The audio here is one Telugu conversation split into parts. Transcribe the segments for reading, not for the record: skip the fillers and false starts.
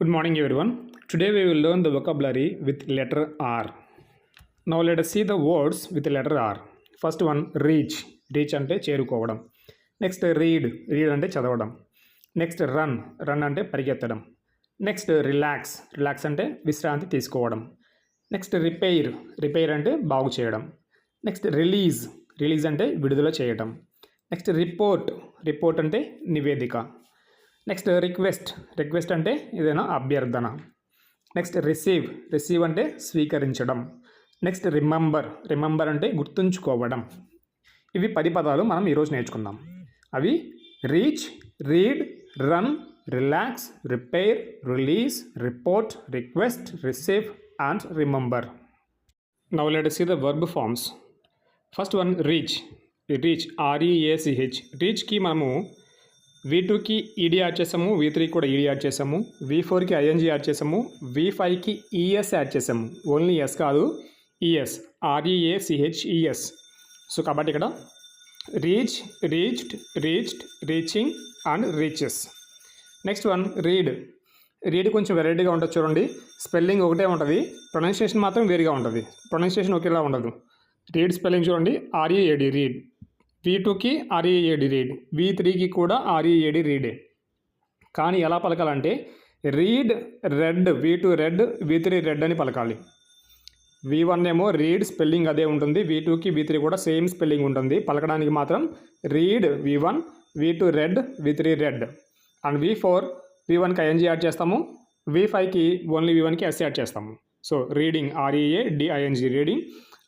Good morning, everyone. Today we will learn the vocabulary with letter R. Now let us see the words with letter R. First one, reach. Reach ante చేరుకోవడం. Next, read. Read ante చదవడం. Next, run. Run ante పరిగెత్తడం. Next, relax. Relax ante విశ్రాంతి తీసుకోవడం. Next, repair. Repair ante బాగు చేయడం. Next, release. Release ante విడుదల చేయడం. Next, report. Report ante నివేదిక. నెక్స్ట్ రిక్వెస్ట్ అంటే ఏదైనా అభ్యర్థన. నెక్స్ట్ రిసీవ్ అంటే స్వీకరించడం. నెక్స్ట్ రిమెంబర్ అంటే గుర్తుంచుకోవడం. ఇవి 10 పదాలు మనం ఈరోజు నేర్చుకుందాం. అవి reach, read, run, relax, repair, release, report, request, receive and remember. Now let us see the verb forms. First one reach. REACH. రీచ్కి మనము V2కి ఈడీ యాడ్ చేసాము, V3 కూడా ఈడీ యాడ్ చేసాము, V4కి ఐఎన్జీ యాడ్ చేసాము, V5కి ఈఎస్ యాడ్ చేసాము. ఓన్లీ ఎస్ కాదు, ఈఎస్. REACHES. సో కాబట్టి ఇక్కడ reach, reached, reaching and reaches. Next one read కొంచెం వెరైటీగా ఉంటుంది చూడండి. స్పెల్లింగ్ ఒకటే ఉంటుంది, ప్రొనౌన్సియేషన్ మాత్రం వేరుగా ఉంటుంది. ప్రొనౌన్సియేషన్ ఒకేలా ఉండదు. రీడ్ స్పెల్లింగ్ చూడండి, READ రీడ్. V2కి READ రీడ్, V3కి కూడా READ రీడే. కానీ ఎలా పలకాలంటే read read, V2 read, V3 read అని పలకాలి. V1 ఏమో రీడ్ స్పెల్లింగ్ అదే ఉంటుంది, V2కి V3 కూడా సేమ్ స్పెల్లింగ్ ఉంటుంది. పలకడానికి మాత్రం read V1, V2 read, V3 read. And V1కి ఐఎన్జీ యాడ్ చేస్తాము, V5కి ఓన్లీ V1కి ఎస్ యాడ్ చేస్తాము. So reading READING reading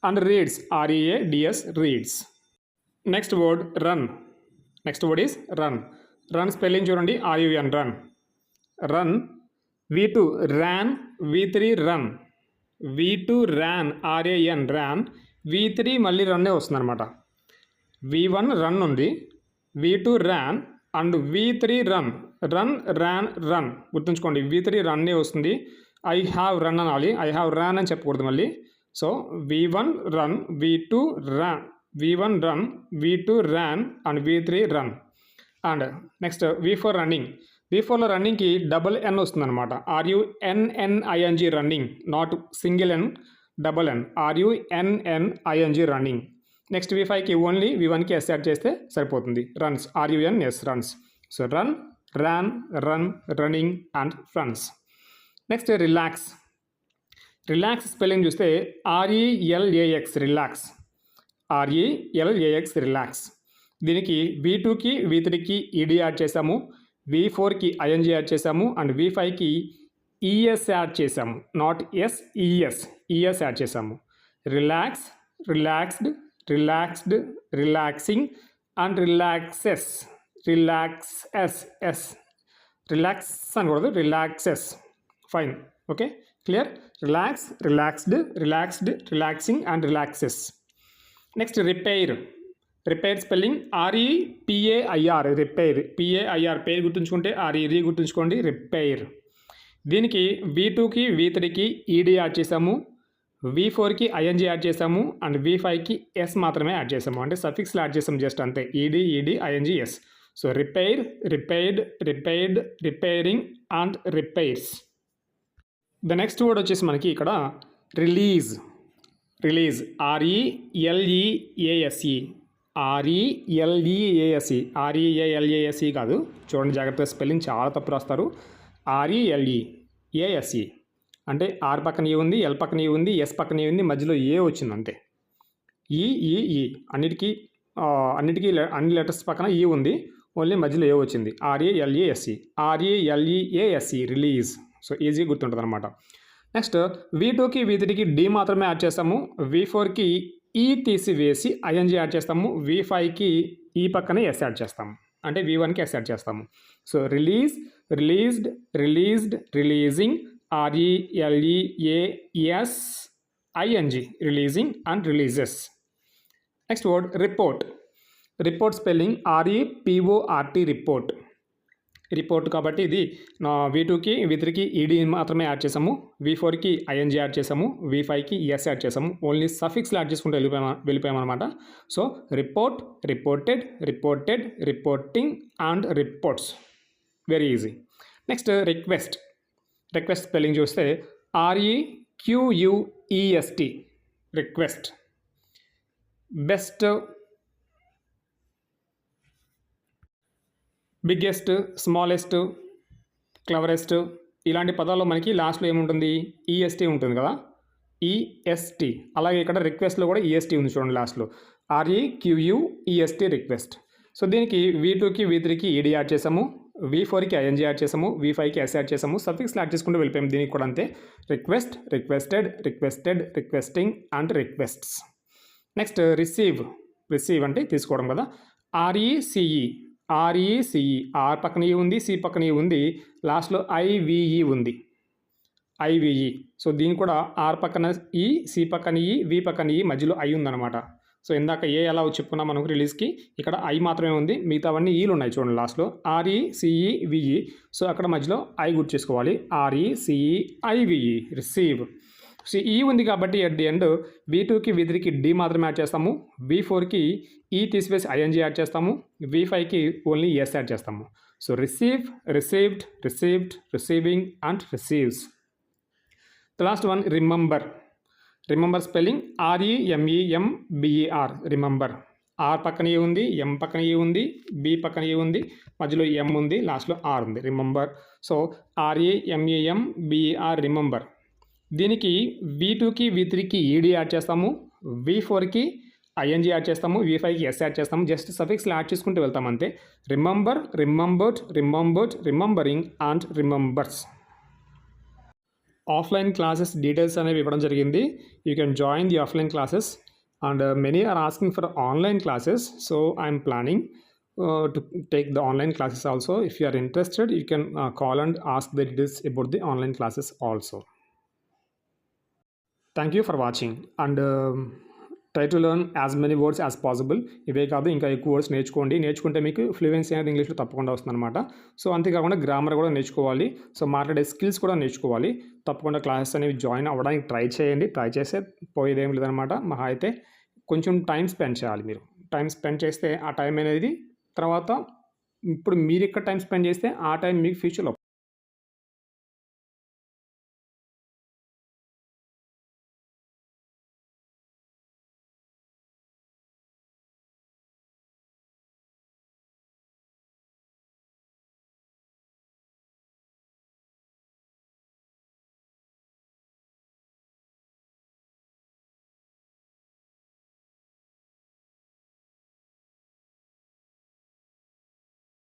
and reads READS reads. Next word run. Next word is run. Run spelling చూడండి, RUN run. Run V2 ran, V3 run. V2 ran, RAN ran. V3 మళ్ళీ రన్నే వస్తుంది అనమాట. V1 రన్ ఉంది, V2 ran and V3 run. Run గుర్తుంచుకోండి, V3 రన్నే వస్తుంది. ఐ హ్యావ్ రన్ అనాలి, ఐ హ్యావ్ ర్యాన్ అని చెప్పకూడదు మళ్ళీ. So V1 run, V2 ran, V1 run, V2 ran and V3 run. And next V4 running. V4లో రన్నింగ్కి డబుల్ N వస్తుంది అనమాట. RUNNING running, not single N, double N. RUNNING running. Next V5కి ఓన్లీ V1కి ఎస్ యాడ్ చేస్తే సరిపోతుంది. Runs, RUNS runs. So run, ran, run, running and runs. Next relax. Relax spelling చూస్తే RELAX రిలాక్స్, RELAX రిలాక్స్. దీనికి V2కి V3కి ఈడీ యాడ్ చేసాము, V4కి ఐఎన్జీ యాడ్ చేసాము అండ్ V5కి ఈఎస్ యాడ్ చేసాము, నాట్ ఎస్, ఈఎస్ యాడ్ చేసాము. Relax, relaxed, relaxed, relaxing and relaxes. Relax అనకూడదు, relaxes. Fine, okay, clear. Relax, relaxed, relaxing and relaxes. Next repair spelling REPAIR repair. PAIR pair గుర్తుంచుకుంటే RERE గుర్తుంచుకోండి, రిపేర్. దీనికి V2కి V3కి ఈడీ యాడ్ చేసాము, V4కి ఐఎన్జీ యాడ్ చేసాము అండ్ V5కి ఎస్ మాత్రమే యాడ్ చేసాము. అంటే సఫిక్స్లో యాడ్ చేసాము జస్ట్ అంతే, ED ING S. So repair, repaired, repaired, repairing and repairs. The next word వచ్చేసి మనకి ఇక్కడ రిలీజ్. RELEASE కాదు, చూడండి జాగ్రత్తగా, స్పెల్లింగ్ చాలా తప్పు రాస్తారు. RELEASE అంటే ఆర్ పక్కన ఏ ఉంది, ఎల్ పక్కన ఏ ఉంది, ఎస్ పక్కన ఏ ఉంది, మధ్యలో ఏ వచ్చింది అంతే. ఈ అన్నిటికీ అన్ని లెటర్స్ పక్కన ఈ ఉంది, ఓన్లీ మధ్యలో ఏ వచ్చింది. RELEASE release. సో ఈజీ గుర్తుంటుంది అనమాట. నెక్స్ట్ V2కి V3కి డి మాత్రమే యాడ్ చేస్తాము, V4కి ఈ తీసివేసి ఐఎన్జీ యాడ్ చేస్తాము, V5కి ఈ పక్కన ఎస్ యాడ్ చేస్తాము, అంటే V1కి ఎస్ యాడ్ చేస్తాము. So release, released, released, releasing, RELEASING releasing and releases. Next word report spelling REPORT report. కాబట్టి ఇది V2కి V3కి ఈడీ మాత్రమే యాడ్ చేసాము, V4కి ఐఎన్జీ యాడ్ చేసాము, V5కి ఎస్ యాడ్ చేసాము. ఓన్లీ సఫిక్స్లో యాడ్ చేసుకుంటూ వెళ్ళిపోయామన్నమాట. So report, reported, reporting and reports. Very easy. Next request. Request spelling చూస్తే REQUEST request. Best, biggest, smallest, cleverest ఇలాంటి పదాల్లో మనకి లాస్ట్లో ఏముంటుంది? EST ఉంటుంది కదా, EST. అలాగే ఇక్కడ రిక్వెస్ట్లో కూడా EST ఉంది చూడండి లాస్ట్లో, REQUEST రిక్వెస్ట్. సో దీనికి V2కి V3కి ED యాడ్ చేసాము, V4కి ING యాడ్ చేసాము, V5కి S యాడ్ చేసాము, సఫిక్స్లు యాడ్ చేసుకుంటూ వెళ్ళిపోయాము. దీనికి కూడా అంతే, request, requested, requested, requesting and requests. Next receive. Receive అంటే తీసుకోవడం కదా, RECE. R పక్కన E ఉంది, C పక్కన E ఉంది, లాస్ట్లో IVE ఉంది, IVE. సో దీని కూడా R పక్కన E, C పక్కన E, V పక్కన E, మధ్యలో I ఉందన్నమాట. సో ఇందాక ఏ ఎలా చెప్పుకున్నాం మనకు రిలీజ్కి, ఇక్కడ I మాత్రమే ఉంది, మిగతావన్నీ ఈలు ఉన్నాయి చూడండి లాస్ట్లో, RECEVE. సో అక్కడ మధ్యలో I గుర్తు చేసుకోవాలి, RECEIVE రిసీవ్. సో ఈ ఉంది కాబట్టి ఎట్ ది ఎండ్ V2కి V3కి D మాత్రమే యాడ్ చేస్తాము, V4కి E తీసివేసి ING యాడ్ చేస్తాము, V5కి ఓన్లీ S యాడ్ చేస్తాము. So receive, received, received, receiving and receives. The last one remember. Remember spelling REMEMBER remember. R పక్కన E ఉంది, M పక్కన E ఉంది, B పక్కన E ఉంది, మధ్యలో M ఉంది, లాస్ట్లో R ఉంది, రిమెంబర్. So REMEMBER remember. దీనికి V2కి V3కి ED యాడ్ చేస్తాము, V4కి ING యాడ్ చేస్తాము, V5కి S యాడ్ చేస్తాము, జస్ట్ సఫిక్స్లు యాడ్ చేసుకుంటూ వెళ్తాం అంతే. Remember, remembered, remembered, remembering and remembers. Offline classes details అనేవి ఇవ్వడం జరిగింది. You can join the offline classes and many are asking for online classes. So I'm planning to take the online classes also. If you are interested, you can call and ask the details about the online classes also. Thank you for watching and try to learn as many words as possible. ఇవే కాదు ఇంకా ఎక్కువ వర్డ్స్ నేర్చుకోండి. నేర్చుకుంటే మీకు ఫ్లూయెన్సీ అనేది ఇంగ్లీష్లో తప్పకుండా వస్తుందన్నమాట. సో అంతేకాకుండా గ్రామర్ కూడా నేర్చుకోవాలి. సో మాట్లాడే స్కిల్స్ కూడా నేర్చుకోవాలి. తప్పకుండా క్లాసెస్ అనేవి జాయిన్ అవ్వడానికి ట్రై చేయండి. ట్రై చేస్తే పోయేదేం లేదనమాట. మహా అయితే కొంచెం టైం స్పెండ్ చేయాలి. మీరు టైం స్పెండ్ చేస్తే ఆ టైం అనేది తర్వాత ఇప్పుడు మీరు ఎక్కడ టైం స్పెండ్ చేస్తే ఆ టైం మీకు ఫ్యూచర్లో